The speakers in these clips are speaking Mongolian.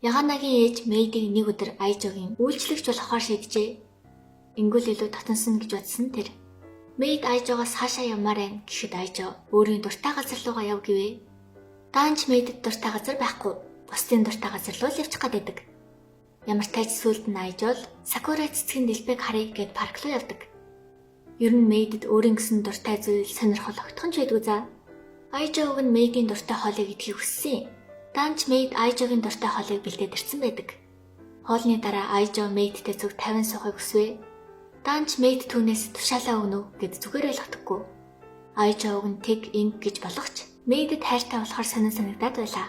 Яганагийн ээж Мэйдийг нэг өдөр Айжогийн үйлчлэгч болохоор шийджээ. Ингүүл илүү татансан гэж бодсон тэр. Мэйд Айжогоос хаашаа явмаар байна гэхэд Айжо өөрийн дуртай газар руугаа яв гэвэ. Даанч Мэйдэд дуртай газар байхгүй, бусдын дуртай газар руу л явчих гадаг. Ямар ч тач сүлд нь Айжол Сакура цэцгийн дэлбэг харъя гэд парк руу явдаг. Ер нь Мэйдэд өөрийн гэсэн дуртай зүйл сонирхол огтхон ч байдгүй за. Айжог нь Мэйдийн дуртай хоолыг идэхийг хүссэн. Даанч Мэйд Айжогийн дуртай хоолыг бэлдээд ирсэн байдаг. Хоолны дараа Айжо Мэйдтэй зүг 50 суухыг хүсвэ. Даанч Мэйд түүнээс тушаалаа өгнө гэд зүгээр ойлгохдоггүй. Айжо уг нь тэг инг гэж болохч Мэйдэд хайртай болохоор сонин санагдаад байлаа.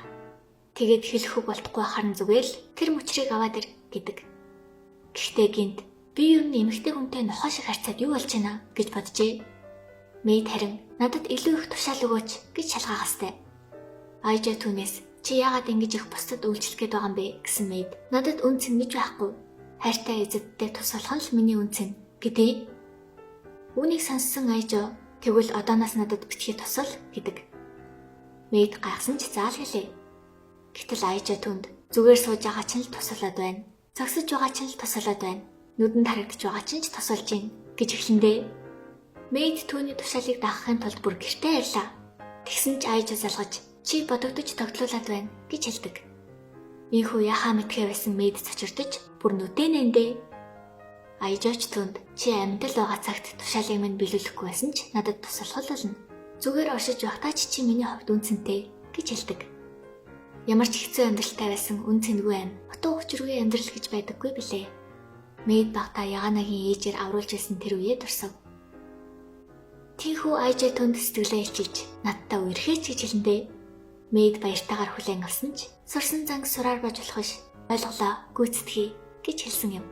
Тэгээд хэлэхгүй болтугай харин зүгээр л тэр мөчрийг аваад ир гэдэг. Гэхдээ гинт би ер нь эмэгтэй хүнтэй нохоо шиг харьцаад юу болж байна гэж боджээ. Мэйд харин надад илүү их тушаал өгөөч гэж шалгаагастай. Айжо түүнээс чи яагаад ингэж их бусдад үйлчлэх гээд байгаа юм бэ гэсэн Мэйд надад үнц нь гэж байхгүй. Хайртай эзэдтэй тус болох нь л миний үнц нь гэдэг. Үүнийг сонссон Айжо тэгвэл одооноос надад битгий тусал гэдэг. Мэйд гайхсан ч заал гэлээ. Гэтэл Айжо түнд зүгээр сууж байгаа ч л тусалаад байна. Зогсож байгаа ч л тусалаад байна. Нүдэнд харагдаж байгаа ч тусалж гин гэж эхлэндээ. Мэйд түүний тушаалыг даахын тулд бүр гэртээ ярьлаа. Тэгсэн ч Айжо залгаж чи бодогдож тогтлуулад байна гэж хэлдэг. Ийхүү яхаа мэдхээ байсан Мэйд цочирдож бүр нүдэнэндээ. Айжоч түнд чи амьдал байгаа цагт тушаалыг минь биелүүлэхгүй байсан ч надад туслах болно. Зүгээр оршиж явахтаа чи миний хувьд үнцэнтэй гэж хэлдэг. Ямар ч хэцүү амьдралтай байсан үн цэнгүй байна. Утга учиргүй амьдрал гэж байдаггүй билээ. Мэйд багтаа Яганагийн ээжээр авруулж байсан тэр үеэ дурсав. Тийхүү Айжо түнд сэтгэлээ илчилж надтай үерхээч гэж хэлэндээ. Мэйд баяртайгаар хүлээн авсан ч сурсан занг сураар бож болох ш ойлголоо гүйцэтгэе гэж хэлсэн юм.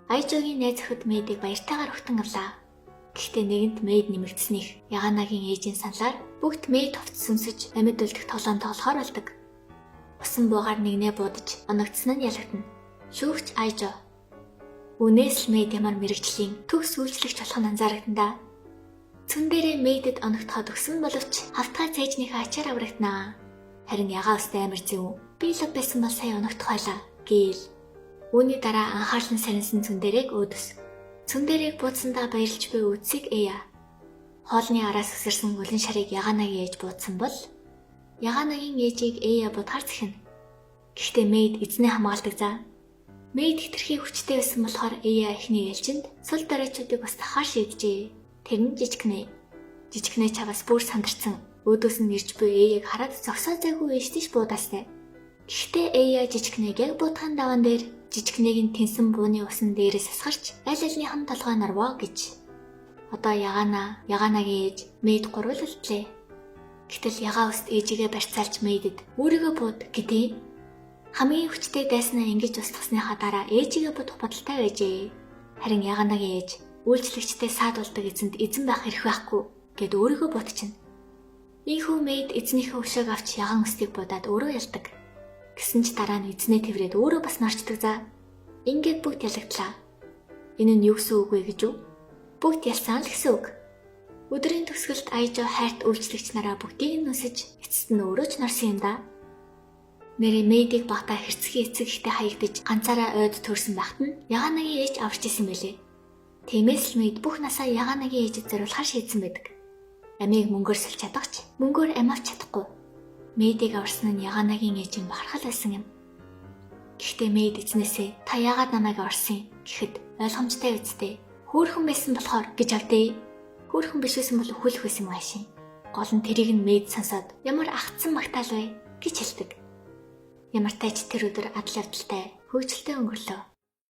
Айжогийн найз охид Мэйдийг баяртайгаар өгтөн авлаа. Гэхдээ нэгэнт Мэйд нэмэгдснийх Яганагийн ээжийн саналаар бүгд Мэйд хувцс сүнсэж амьд үлдэх тоглоом тоглохоор болдог. Усан буугаар нэгнээ буудаж оногдсон нь ялагдана. Шүүгч Айжо. Үнээс л Мэйд ямар мэрэгжлийн төгс үйлчлэгч болох нь анзаарагданаа. Цүн дээрээ Мэйдэд оногдоход өгсөн боловч хавтгай цээжнийхээ ачаар аврагданаа. Харин ягаа өстэй амар зэв. Би л байсан бол сая оногдох байлаа гээл. Үүний дараа анхаарлан сарнсан цүн дээрээ өөдөс. Цүн дээрээ буудсандаа баярлж буй үдсийг эя. Хоолны араас өсөрсөн улан шарыг Яганагийн ээж буудсан бол Яганагийн ээжийг эя будгаар зэхнэ. Гэхдээ Мэйд эзнээ хамгаалдаг за. Мэйд хэтэрхий хүчтэй байсан болохоор эя эхний ээлжинд сул дараачуудыг бас тахаар шийджээ. Тэр нь жижигнэ. Жижигнэ чаваас бүр сандарсан. Өөдөөс нь ирж буй эяг хараад зогсоо зайгүй ээжтэйч буудаастай. Гэхдээ эя жижигнэг яг буутхан даван дээр жижигнэг нь тэнсэн бууны усан дээрээс асгарч аль альныхан толгой нарваа гэж. Одоо Яганагийн ээж Мэйд гурваллтлээ. Гэтэл ягаа өст ээжигээ барьцаалж Мэйдэд өөрийгөө бууд гэдэг. Хамгийн хүчтэй дайснаа ингэж устгасныхаа дараа ээжигээ будах бодолтой байжээ. Харин Яганагийн ээж үйлчлэгчтэй саадуулдаг эзэнд эзэн байх хэрэг байхгүй гэд өөрийгөө бодчихно. Ийхүү Мэйд эзнийхээ өшөөг авч яган өстийг будаад өөрөө ялдаг. Гэсэн ч дараа нь эзнээ тэрвэрэд өөрөө бас нарчдаг за. Ингээд бүгд ялагдлаа. Энэ нь юу гэсэн үг вэ гэж үү? Бүгд ялсан л гэсэн үг. Өдрийн төгсгөлд Айжо хайрт үйлчлэгч нараа бүгдийг нь нүсэж эцэст нь өөрөө ч нарсан юм да. Нэрээ Мэйдийг багтаа хэрцгий эцэг ихтэй хаягдаж ганцаараа ойд төрсөн багт нь Яганагийн ээж аварч исэн байлээ. Тиймээс л Мэйд бүх насаа Яганагийн ээжэд зориулахар шийдсэн байдаг. Амийг мөнгөөр сольж чадагч мөнгөөр ам авч чадахгүй. Мэйдийг аварсан нь Яганагийн ээжийн бахархал байсан юм. Гэхдээ Мэйд эзнээсээ та яагаад намайг аварсан гэхэд ойлгомжтой үсттэй. Хөөхөн байсан болохоор гэж авдээ. Хөөхөн биш байсан бол өхүүлэх байсан юм аашийн. Гол нь тэрийг нь Мэйд сонсоод ямар агтсан магтаал вэ гэж хэлдэг. Ямар тач тэр өдөр адал явдалтай хөвгөлтэй өнгөрлөө.